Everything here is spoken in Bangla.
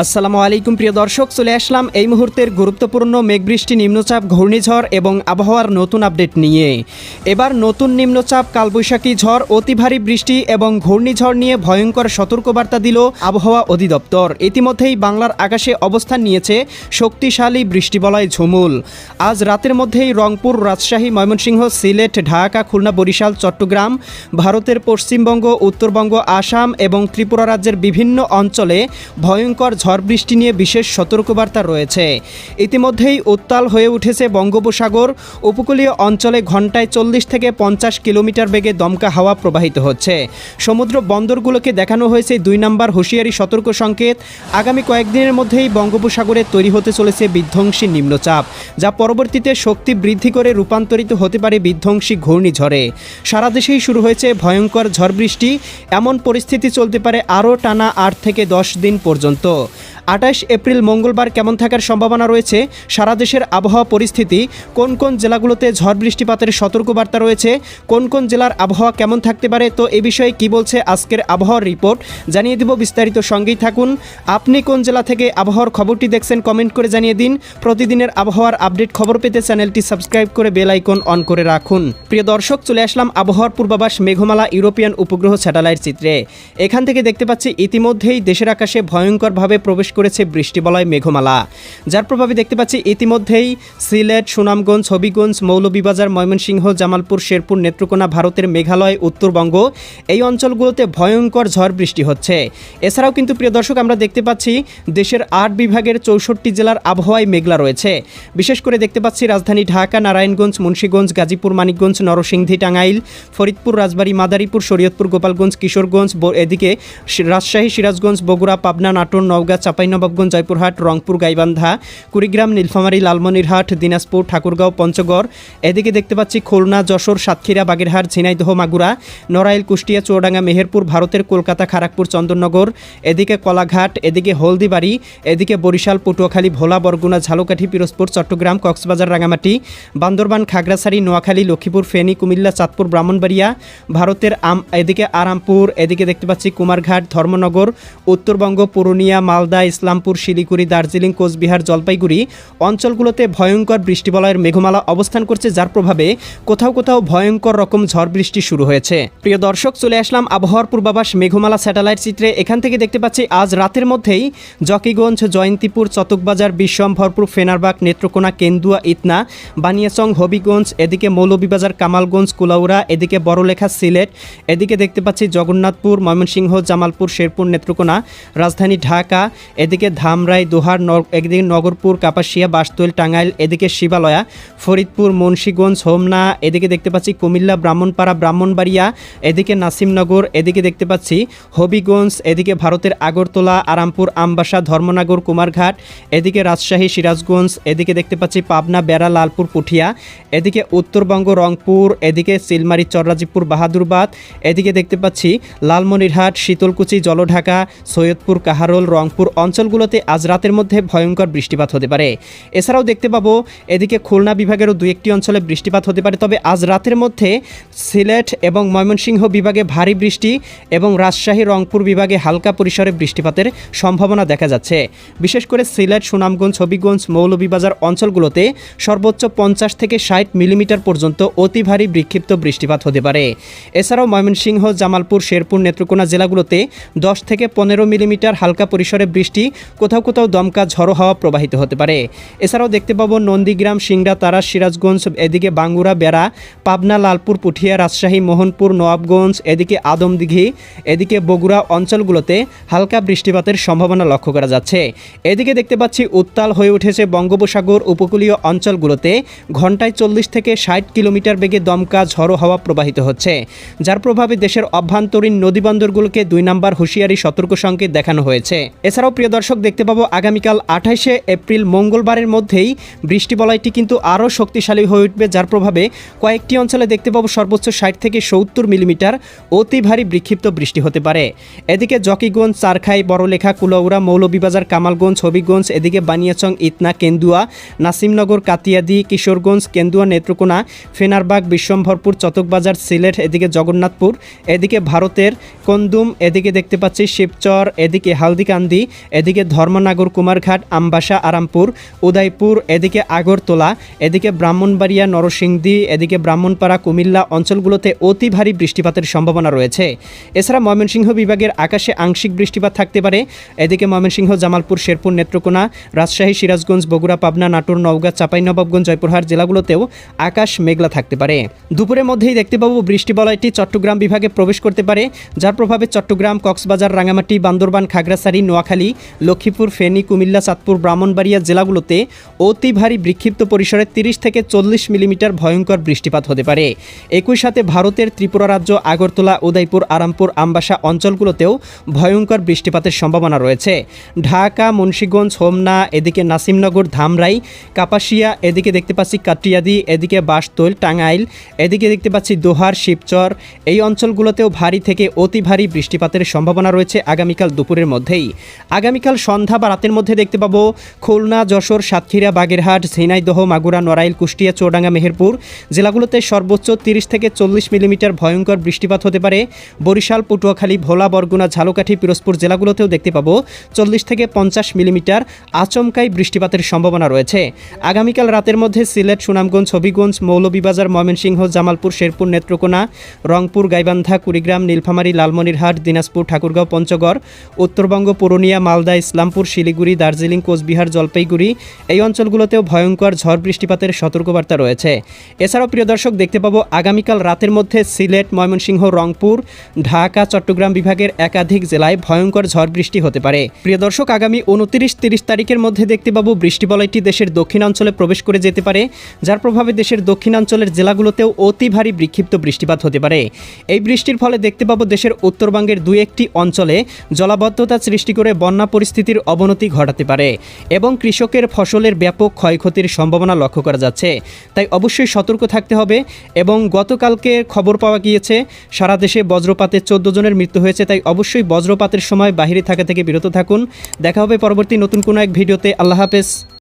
আসসালামু আলাইকুম প্রিয় দর্শক, চলে আসলাম এই মুহূর্তের গুরুত্বপূর্ণ মেঘবৃষ্টি নিম্নচাপ, ঘূর্ণিঝড় এবং আবহাওয়ার নতুন আপডেট নিয়ে। এবার নতুন নিম্নচাপ, কালবৈশাখী ঝড়, অতি ভারী বৃষ্টি এবং ঘূর্ণিঝড় নিয়ে ভয়ঙ্কর সতর্কবার্তা দিল আবহাওয়া অধিদপ্তর। ইতিমধ্যেই বাংলার আকাশে অবস্থান নিয়েছে শক্তিশালী বৃষ্টিবলয় ঝুমুল। আজ রাতের মধ্যেই রংপুর, রাজশাহী, ময়মনসিংহ, সিলেট, ঢাকা, খুলনা, বরিশাল, চট্টগ্রাম, ভারতের পশ্চিমবঙ্গ, উত্তরবঙ্গ, আসাম এবং ত্রিপুরা রাজ্যের বিভিন্ন অঞ্চলে ভয়ঙ্কর ঝড় বৃষ্টি নিয়ে বিশেষ সতর্কবার্তা রয়েছে। ইতিমধ্যেই উত্তাল হয়ে উঠেছে বঙ্গোপসাগর। উপকূলীয় অঞ্চলে ঘন্টায় 40 থেকে 50 কিলোমিটার বেগে দমকা হাওয়া প্রবাহিত হচ্ছে। সমুদ্র বন্দরগুলোকে দেখানো হয়েছে 2 নম্বর হুঁশিয়ারি সতর্ক সংকেত। আগামী কয়েকদিনের মধ্যেই বঙ্গোপসাগরে তৈরি হতে চলেছে বিধ্বংসী নিম্নচাপ, যা পরবর্তীতে শক্তি বৃদ্ধি করে রূপান্তরিত হতে পারে বিধ্বংসী ঘূর্ণিঝড়ে। সারা দেশেই শুরু হয়েছে ভয়ঙ্কর ঝড় বৃষ্টি। এমন পরিস্থিতি চলতে পারে আরও টানা 8 থেকে 10 দিন পর্যন্ত। 28 এপ্রিল মঙ্গলবার কেমন থাকার সম্ভাবনা রয়েছে, সারা দেশের আবহাওয়া পরিস্থিতি, কোন কোন জেলাগুলোতে ঝড় বৃষ্টিপাতের সতর্কবার্তা রয়েছে, কোন কোন জেলার আবহাওয়া কেমন থাকতে পারে, তো এ বিষয়ে কি বলছে আজকের আবহাওয়ার রিপোর্ট জানিয়ে দিব। বিস্তারিত সঙ্গেই থাকুন। আপনি কোন জেলা থেকে আবহাওয়ার খবরটি দেখছেন কমেন্ট করে জানিয়ে দিন। প্রতিদিনের আবহাওয়ার আপডেট খবর পেতে চ্যানেলটি সাবস্ক্রাইব করে বেল আইকন অন করে রাখুন। প্রিয় দর্শক, চলে আসলাম আবহাওয়ার পূর্বাভাস মেঘমালা ইউরোপিয়ান উপগ্রহ স্যাটেলাইট চিত্রে। এখান থেকে দেখতে পাচ্ছি ইতিমধ্যেই দেশের আকাশে ভয়ঙ্করভাবে প্রবেশ করেছে বৃষ্টিবলয় মেঘমালা, যার প্রভাবে দেখতে পাচ্ছি ইতিমধ্যেই সিলেট, সুনামগঞ্জ, হবিগঞ্জ, মৌলভীবাজার, ময়মনসিংহ, জামালপুর, শেরপুর, নেত্রকোনা, ভারতের মেঘালয়, উত্তরবঙ্গ এই অঞ্চলগুলোতে ভয়ঙ্কর ঝড় বৃষ্টি হচ্ছে। এছাড়াও কিন্তু প্রিয় দর্শক, আমরা দেখতে পাচ্ছি দেশের 8 বিভাগের 64 জেলার আবহাওয়ায় মেঘলা রয়েছে। বিশেষ করে দেখতে পাচ্ছি রাজধানী ঢাকা, নারায়ণগঞ্জ, মুন্সিগঞ্জ, গাজীপুর, মানিকগঞ্জ, নরসিংদী, টাঙ্গাইল, ফরিদপুর, রাজবাড়ী, মাদারীপুর, শরীয়তপুর, গোপালগঞ্জ, কিশোরগঞ্জ, এদিকে রাজশাহী, সিরাজগঞ্জ, বগুড়া, পাবনা, নাটোর, নওগাঁ, চাঁপাইনবাবগঞ্জ, জয়পুরহাট, রংপুর, গাইবান্ধা, কুড়িগ্রাম, নীলফামারী, লালমনিরহাট, দিনাজপুর, ঠাকুরগাঁও, পঞ্চগড়, এদিকে দেখতে পাচ্ছি খুলনা, যশোর, সাতক্ষীরা, বাগেরহাট, ঝিনাইদহ, মাগুরা, নড়াইল, কুষ্টিয়া, চুয়াডাঙ্গা, মেহেরপুর, ভারতের কলকাতা, খড়গপুর, চন্দননগর, এদিকে কলাঘাট, এদিকে হলদিবাড়ি, এদিকে বরিশাল, পটুয়াখালী, ভোলা, বরগুনা, ঝালকাঠি, পিরোজপুর, চট্টগ্রাম, কক্সবাজার, রাঙামাটি, বান্দরবান, খাগড়াছড়ি, নোয়াখালী, লক্ষ্মীপুর, ফেনী, কুমিল্লা, চাঁদপুর, ব্রাহ্মণবাড়িয়া, ভারতের এদিকে আরামপুর, এদিকে দেখতে পাচ্ছি কুমারঘাট, ধর্মনগর, উত্তরবঙ্গ, পুরুলিয়া, মালদা, ইসলামপুর, শিলিগুড়ি, দার্জিলিং, কোচবিহার, জলপাইগুড়ি অঞ্চলগুলোতে ভয়ঙ্কর বৃষ্টিবলয়ের মেঘমালা অবস্থান করছে, যার প্রভাবে কোথাও কোথাও ভয়ঙ্কর রকম ঝড় বৃষ্টি শুরু হয়েছে। প্রিয় দর্শক, চলে আসলাম আবহাওয়ার পূর্বাভাস মেঘমালা স্যাটেলাইট চিত্রে। এখান থেকে দেখতে পাচ্ছি আজ রাতের মধ্যেই জকিগঞ্জ, জয়ন্তীপুর, চতকবাজার, বিশ্বম্ভরপুর, ফেনারবাগ, নেত্রকোনা, কেন্দুয়া, ইতনা, বানিয়াচং, হবিগঞ্জ, এদিকে মৌলভীবাজার, কামালগঞ্জ, কুলাউড়া, এদিকে বড়লেখা, সিলেট, এদিকে দেখতে পাচ্ছি জগন্নাথপুর, ময়মনসিংহ, জামালপুর, শেরপুর, নেত্রকোনা, রাজধানী ঢাকা, এদিকে ধামরাই, দোহার, এদিকে নগরপুর, কাপাসিয়া, বাসতৈল, টাঙ্গাইল, এদিকে শিবালয়া, ফরিদপুর, মুন্সিগঞ্জ, হোমনা, এদিকে দেখতে পাচ্ছি কুমিল্লা, ব্রাহ্মণপাড়া, ব্রাহ্মণবাড়িয়া, এদিকে নাসিমনগর, এদিকে দেখতে পাচ্ছি হবিগঞ্জ, এদিকে ভারতের আগরতলা, আরামপুর, আমবাসা, ধর্মনগর, কুমারঘাট, এদিকে রাজশাহী, সিরাজগঞ্জ, এদিকে দেখতে পাচ্ছি পাবনা, বেড়া, লালপুর, পুঠিয়া, এদিকে উত্তরবঙ্গ, রংপুর, এদিকে সিলমারি, চররাজীবপুর, বাহাদুরবাদ, এদিকে দেখতে পাচ্ছি লালমনিরহাট, শীতলকুচি, জলঢাকা, সৈয়দপুর, কাহারোল, রংপুর অঞ্চলগুলোতে আজ রাতের মধ্যে ভয়ঙ্কর বৃষ্টিপাত হতে পারে। এছাড়াও দেখতে পাবো এদিকে খুলনা বিভাগেরও 2-1টি অঞ্চলে বৃষ্টিপাত হতে পারে। তবে আজ রাতের মধ্যে সিলেট এবং ময়মনসিংহ বিভাগে ভারী বৃষ্টি এবং রাজশাহী, রংপুর বিভাগে হালকা পরিসরে বৃষ্টিপাতের সম্ভাবনা দেখা যাচ্ছে। বিশেষ করে সিলেট, সুনামগঞ্জ, হবিগঞ্জ, মৌলভীবাজার অঞ্চলগুলোতে সর্বোচ্চ 50 থেকে 60 মিলিমিটার পর্যন্ত অতি ভারী বিক্ষিপ্ত বৃষ্টিপাত হতে পারে। এছাড়াও ময়মনসিংহ, জামালপুর, শেরপুর, নেত্রকোনা জেলাগুলোতে 10 থেকে 15 মিলিমিটার হালকা পরিসরে বৃষ্টি, কোথাও কোথাও দমকা ঝড়ো হাওয়া প্রবাহিত হতে পারে। এছাড়াও দেখতে পাবো নন্দীগ্রাম, সিংড়া, তারাস, সিরাজগঞ্জ, এদিকে বাঙ্গুরা, বেড়া, পাবনা, লালপুর, পুঠিয়া, রাজশাহী, মোহনপুর, নবাবগঞ্জ, এদিকে আদমদিঘি, এদিকে বগুড়া অঞ্চলগুলোতে হালকা বৃষ্টিপাতের সম্ভাবনা লক্ষ্য করা যাচ্ছে। এদিকে দেখতে পাচ্ছি উত্তাল হয়ে উঠেছে বঙ্গোপসাগর। উপকূলীয় অঞ্চলগুলোতে ঘন্টায় 40 থেকে 60 কিলোমিটার বেগে দমকা ঝড়ো হাওয়া প্রবাহিত হচ্ছে, যার প্রভাবে দেশের অভ্যন্তরীণ নদীবন্দরগুলোকে 2 নম্বর হুঁশিয়ারি সতর্ক সংকেত দেখানো হয়েছে। এছাড়াও প্রিয় দর্শক, দেখতে পাবো আগামীকাল 28 এপ্রিল মঙ্গলবারের মধ্যেই বৃষ্টিবলয়টি কিন্তু আরও শক্তিশালী হয়ে উঠবে, যার প্রভাবে কয়েকটি অঞ্চলে দেখতে পাবো সর্বোচ্চ 60 থেকে 70 মিলিমিটার অতি ভারী বিক্ষিপ্ত বৃষ্টি হতে পারে। এদিকে জকিগঞ্জ, চারখাই, বড়লেখা, কুলাউড়া, মৌলভীবাজার, কামালগঞ্জ, হবিগঞ্জ, এদিকে বানিয়াচং, ইতনা, কেন্দুয়া, নাসিমনগর, কাতিয়াদি, কিশোরগঞ্জ, কেন্দুয়া, নেত্রকোনা, ফেনারবাগ, বিশ্বম্ভরপুর, চতকবাজার, সিলেট, এদিকে জগন্নাথপুর, এদিকে ভারতের কন্দুম, এদিকে দেখতে পাচ্ছি শিবচর, এদিকে হালদিকান্দি, এদিকে ধর্মনগর, কুমারঘাট, আমবাসা, আরামপুর, উদয়পুর, এদিকে আগরতলা, এদিকে ব্রাহ্মণবাড়িয়া, নরসিংদী, এদিকে ব্রাহ্মণপাড়া, কুমিল্লা অঞ্চলগুলোতে অতি ভারী বৃষ্টিপাতের সম্ভাবনা রয়েছে। এছাড়া ময়মনসিংহ বিভাগের আকাশে আংশিক বৃষ্টিপাত থাকতে পারে। এদিকে ময়মনসিংহ, জামালপুর, শেরপুর, নেত্রকোনা, রাজশাহী, সিরাজগঞ্জ, বগুড়া, পাবনা, নাটোর, নওগাঁ, চাঁপাইনবাবগঞ্জ, জয়পুরহাট জেলাগুলোতেও আকাশ মেঘলা থাকতে পারে। দুপুরের মধ্যেই দেখতে পাবো বৃষ্টি বলয়টি চট্টগ্রাম বিভাগে প্রবেশ করতে পারে, যার প্রভাবে চট্টগ্রাম, কক্সবাজার, রাঙামাটি, বান্দরবান, খাগড়াছড়ি, নোয়াখালী, লক্ষ্মীপুর, ফেনী, কুমিল্লা, চাঁদপুর, ব্রাহ্মণবাড়িয়া জেলাগুলোতে অতি ভারী বিক্ষিপ্ত পরিসরে 30 থেকে 40 মিলিমিটার ভয়ঙ্কর বৃষ্টিপাত হতে পারে। একই সাথে ভারতের ত্রিপুরা রাজ্য, আগরতলা, উদয়পুর, আরামপুর, আমবাসা অঞ্চলগুলোতেও ভয়ঙ্কর বৃষ্টিপাতের সম্ভাবনা রয়েছে। ঢাকা, মুন্সিগঞ্জ, হোমনা, এদিকে নাসিমনগর, ধামরাই, কাপাসিয়া, এদিকে দেখতে পাচ্ছি কাটিয়াদি, এদিকে বাসতৈল, টাঙ্গাইল, এদিকে দেখতে পাচ্ছি দোহার, শিবচর, এই অঞ্চলগুলোতেও ভারী থেকে অতি ভারী বৃষ্টিপাতের সম্ভাবনা রয়েছে আগামীকাল দুপুরের মধ্যেই। আগামীকাল সন্ধ্যা বা রাতের মধ্যে দেখতে পাবো খুলনা, যশোর, সাতক্ষীরা, বাগেরহাট, ঝিনাইদহ, মাগুরা, নড়াইল, কুষ্টিয়া, চুয়াডাঙ্গা, মেহেরপুর জেলাগুলোতে সর্বোচ্চ 30 থেকে 40 মিলিমিটার ভয়ঙ্কর বৃষ্টিপাত হতে পারে। বরিশাল, পটুয়াখালী, ভোলা, বরগুনা, ঝালকাঠি, পিরোজপুর জেলাগুলোতেও দেখতে পাবো 40 থেকে 50 মিলিমিটার আচমকাই বৃষ্টিপাতের সম্ভাবনা রয়েছে। আগামীকাল রাতের মধ্যে সিলেট, সুনামগঞ্জ, হবিগঞ্জ, মৌলভীবাজার, ময়মনসিংহ, জামালপুর, শেরপুর, নেত্রকোনা, রংপুর, গাইবান্ধা, কুড়িগ্রাম, নীলফামারী, লালমনিরহাট, দিনাজপুর, ঠাকুরগাঁও, পঞ্চগড়, উত্তরবঙ্গ, পুরুলিয়া, মালদা, ইসলামপুর, শিলিগুড়ি, দার্জিলিং, কোচবিহার, জলপাইগুড়ি এই অঞ্চলগুলোতেও ভয়ঙ্কর ঝড় বৃষ্টিপাতের সতর্কবার্তা রয়েছে। এছাড়াও প্রিয় দর্শক দেখতে পাবো আগামীকাল রাতের মধ্যে সিলেট, ময়মনসিংহ, রংপুর, ঢাকা, চট্টগ্রাম বিভাগের একাধিক জেলায় ভয়ঙ্কর ঝড় বৃষ্টি হতে পারে। প্রিয় দর্শক আগামী 29-30 তারিখের মধ্যে দেখতে পাবো বৃষ্টি বলয়টি দেশের দক্ষিণাঞ্চলে প্রবেশ করে যেতে পারে, যার প্রভাবে দেশের দক্ষিণাঞ্চলের জেলাগুলোতেও অতি ভারী বিক্ষিপ্ত বৃষ্টিপাত হতে পারে। এই বৃষ্টির ফলে দেখতে পাবো দেশের উত্তরবঙ্গের 2-1টি অঞ্চলে জলাবদ্ধতা সৃষ্টি করে বন্যা পরিস্থিতির অবনতি ঘটাতে পারে এবং কৃষকের ফসলের ব্যাপক ক্ষয়ক্ষতির সম্ভাবনা লক্ষ্য করা যাচ্ছে। তাই অবশ্যই সতর্ক থাকতে হবে। এবং গতকালকে খবর পাওয়া গিয়েছে সারা দেশে বজ্রপাতে 14 জনের মৃত্যু হয়েছে। তাই অবশ্যই বজ্রপাতের সময় বাইরে থাকা থেকে বিরত থাকুন। দেখা হবে পরবর্তী নতুন কোনো এক ভিডিওতে। আল্লাহ হাফেজ।